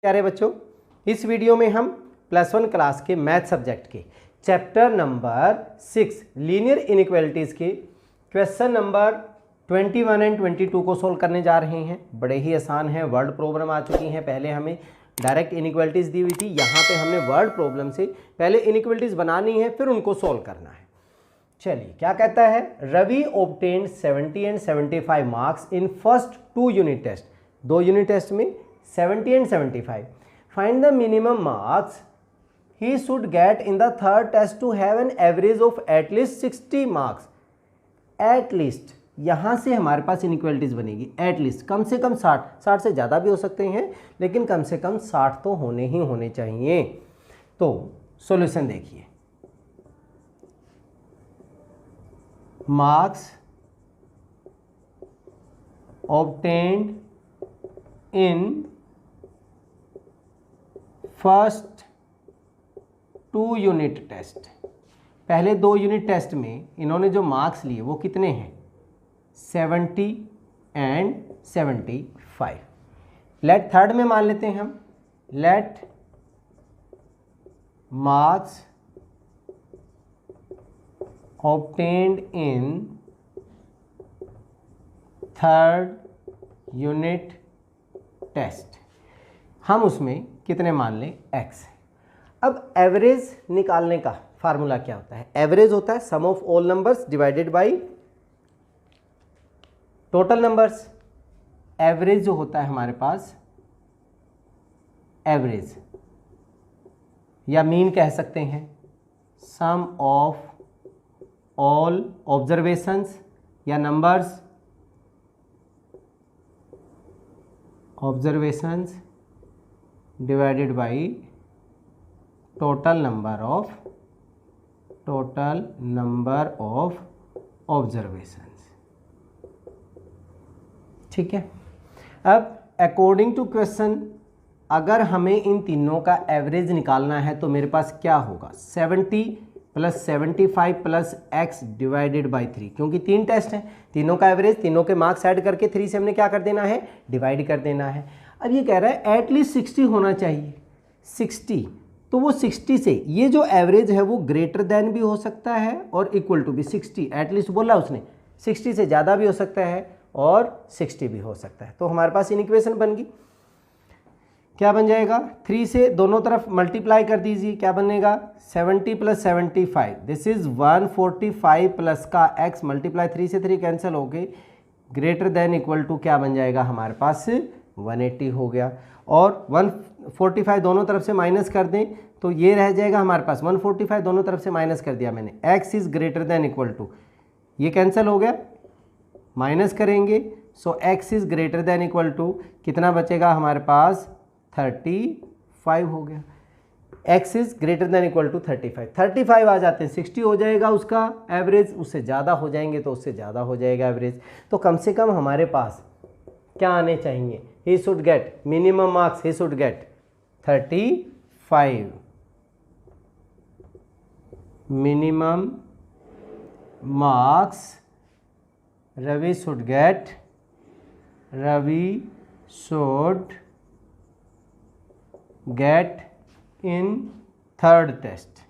प्यारे बच्चों, इस वीडियो में हम +1 क्लास के मैथ सब्जेक्ट के चैप्टर नंबर 6 लीनियर इनइक्वालिटीज़ के क्वेश्चन नंबर 21 एंड 22 को सोल्व करने जा रहे हैं। बड़े ही आसान हैं, वर्ड प्रॉब्लम आ चुकी हैं। पहले हमें डायरेक्ट इनइक्वालिटीज़ दी हुई थी, यहाँ पे हमने वर्ड प्रॉब्लम से पहले इनइक्वालिटीज़ बनानी है, फिर उनको सोल्व करना है। चलिए, क्या कहता है, Ravi obtained 70 and 75 marks in first 2 unit test. 2 unit test में 70 and 75. Find the minimum marks he should get in the third test to have an average of at least 60 marks. At least यहाँ से हमारे पास inequalities बनेगी। At least कम से कम 60 से ज़्यादा भी हो सकते हैं, लेकिन कम से कम 60 तो होने ही होने चाहिए। तो सॉल्यूशन देखिए, marks obtained in first 2 unit test. पहले 2 यूनिट टेस्ट में इन्होंने जो मार्क्स लिए वो कितने हैं, 70 एंड 75। लेट थर्ड में मान लेते हैं हम, let marks obtained in third unit test, हम उसमें कितने मान लें, x। अब एवरेज निकालने का फार्मूला क्या होता है, एवरेज होता है sum of all numbers divided by total numbers. Average जो होता है हमारे पास, एवरेज या मीन कह सकते हैं, सम ऑफ ऑल ऑब्जर्वेशंस या numbers, observations divided by total number of observations। ठीक है। अब अकॉर्डिंग टू क्वेश्चन, अगर हमें इन तीनों का एवरेज निकालना है तो मेरे पास क्या होगा, 70 + 75 + x डिवाइडेड बाई 3, क्योंकि 3 टेस्ट हैं, तीनों का एवरेज, तीनों के मार्क्स ऐड करके 3 से हमने क्या कर देना है, डिवाइड कर देना है। अब ये कह रहा है एटलीस्ट 60 होना चाहिए, 60, तो वो 60 से ये जो एवरेज है वो ग्रेटर देन भी हो सकता है और इक्वल टू भी 60, एटलीस्ट बोला उसने, 60 से ज़्यादा भी हो सकता है और 60 भी हो सकता है। तो हमारे पास इन इक्वेशन बन गई, क्या बन जाएगा, 3 से दोनों तरफ मल्टीप्लाई कर दीजिए, क्या बनेगा, 70 + 75, दिस इज 145 प्लस का x मल्टीप्लाई 3 से 3 कैंसिल हो गए, ग्रेटर देन इक्वल टू क्या बन जाएगा हमारे पास, 180 हो गया। और 145 दोनों तरफ से माइनस कर दें तो ये रह जाएगा हमारे पास, 145 दोनों तरफ से माइनस कर दिया मैंने, x is greater than equal to, ये कैंसिल हो गया, माइनस करेंगे, so x is greater than equal to कितना बचेगा हमारे पास, 35 हो गया। x is greater than equal to 35 आ जाते हैं, 60 हो जाएगा उसका एवरेज, उससे ज़्यादा हो जाएंगे तो उससे ज़्यादा हो जाएगा एवरेज। तो कम से कम हमारे पास क्या आने चाहिए, he should get minimum marks, he should get 35 minimum marks Ravi should get in third test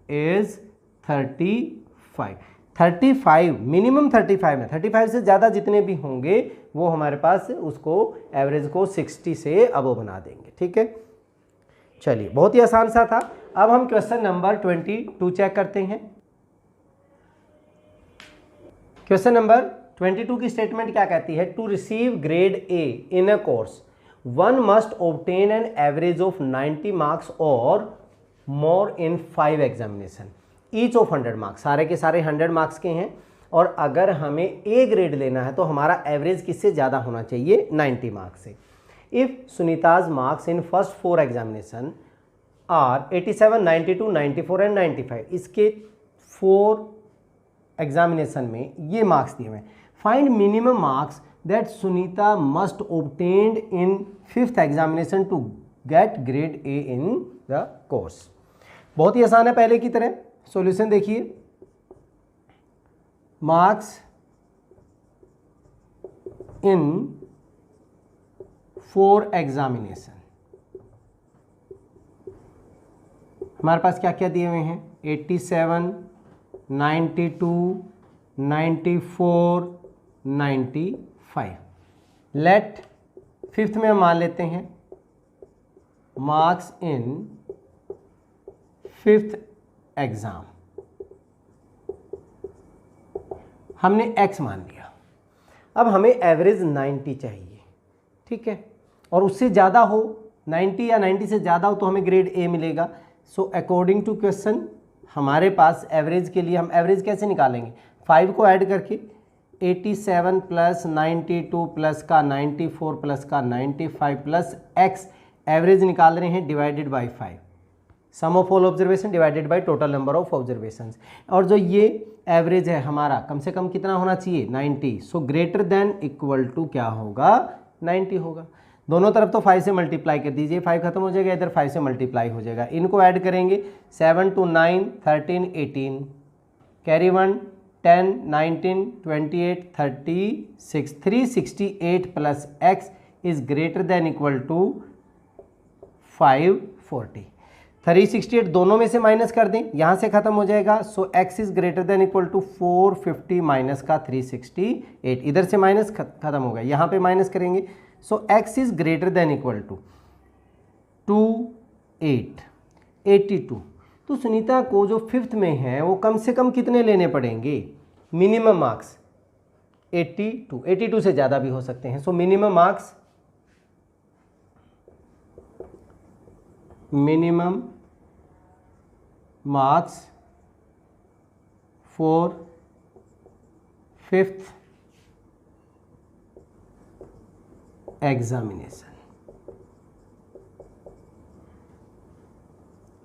is 35 minimum 35 में, 35 से ज़्यादा जितने भी होंगे वो हमारे पास उसको एवरेज को 60 से अबव बना देंगे। ठीक है, चलिए, बहुत ही आसान सा था। अब हम क्वेश्चन नंबर 22 चेक करते हैं। क्वेश्चन नंबर 22 की स्टेटमेंट क्या कहती है, to receive grade A in a course one must obtain an average of 90 marks और more in 5 examination each of 100 marks, सारे के सारे 100 मार्क्स के हैं। और अगर हमें A ग्रेड लेना है तो हमारा एवरेज किससे ज़्यादा होना चाहिए, 90 मार्क्स से। If Sunita's marks in first 4 examination are 87, 92, 94 and 95, इसके 4 एग्जामिनेशन में ये मार्क्स दिए हुए हैं। Find minimum marks that Sunita must obtained in 5th examination to get grade A in the course. बहुत ही आसान है, पहले की तरह। सॉल्यूशन देखिए, marks in 4 एग्जामिनेशन। हमारे पास क्या क्या दिए हुए हैं, 87, 92, 94, 95। लेट फिफ्थ में हम मान लेते हैं मार्क्स इन फिफ्थ एग्जाम, हमने x मान लिया। अब हमें एवरेज 90 चाहिए, ठीक है, और उससे ज़्यादा हो 90 या 90 से ज़्यादा हो तो हमें ग्रेड A मिलेगा। सो अकॉर्डिंग टू क्वेश्चन हमारे पास एवरेज के लिए हम एवरेज कैसे निकालेंगे, 5 को ऐड करके 87 प्लस 92 प्लस का 94 प्लस का 95 प्लस x एवरेज निकाल रहे हैं divided by 5, sum of all observation divided by total number of observations. और जो ये एवरेज है हमारा कम से कम कितना होना चाहिए, 90। So greater than equal to क्या होगा, 90 होगा। दोनों तरफ तो 5 से मल्टीप्लाई कर दीजिए, 5 खत्म हो जाएगा, इधर 5 से मल्टीप्लाई हो जाएगा। इनको ऐड करेंगे 7 to 9 13 18, carry 1 10 19 28 36, 368 plus x is greater than equal to 540। 368 दोनों में से माइनस कर दें, यहाँ से खत्म हो जाएगा। So x is greater than equal to 450 minus का 368, इधर से माइनस खत्म होगा, यहाँ पे माइनस करेंगे। So x is greater than equal to 82। तो सुनीता को जो फिफ्थ में है वो कम से कम कितने लेने पड़ेंगे, मिनिमम मार्क्स 82 से ज़्यादा भी हो सकते हैं। So minimum marks for fifth examination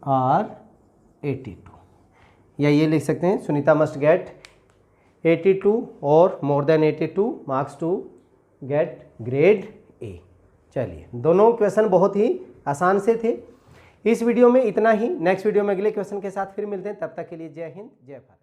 are 82, या ये लिख सकते हैं सुनीता मस्ट गेट 82 और more than 82 marks to get grade A। चलिए, दोनों क्वेश्चन बहुत ही आसान से थे। इस वीडियो में इतना ही, नेक्स्ट वीडियो में अगले क्वेश्चन के साथ फिर मिलते हैं, तब तक के लिए जय हिंद जय भारत।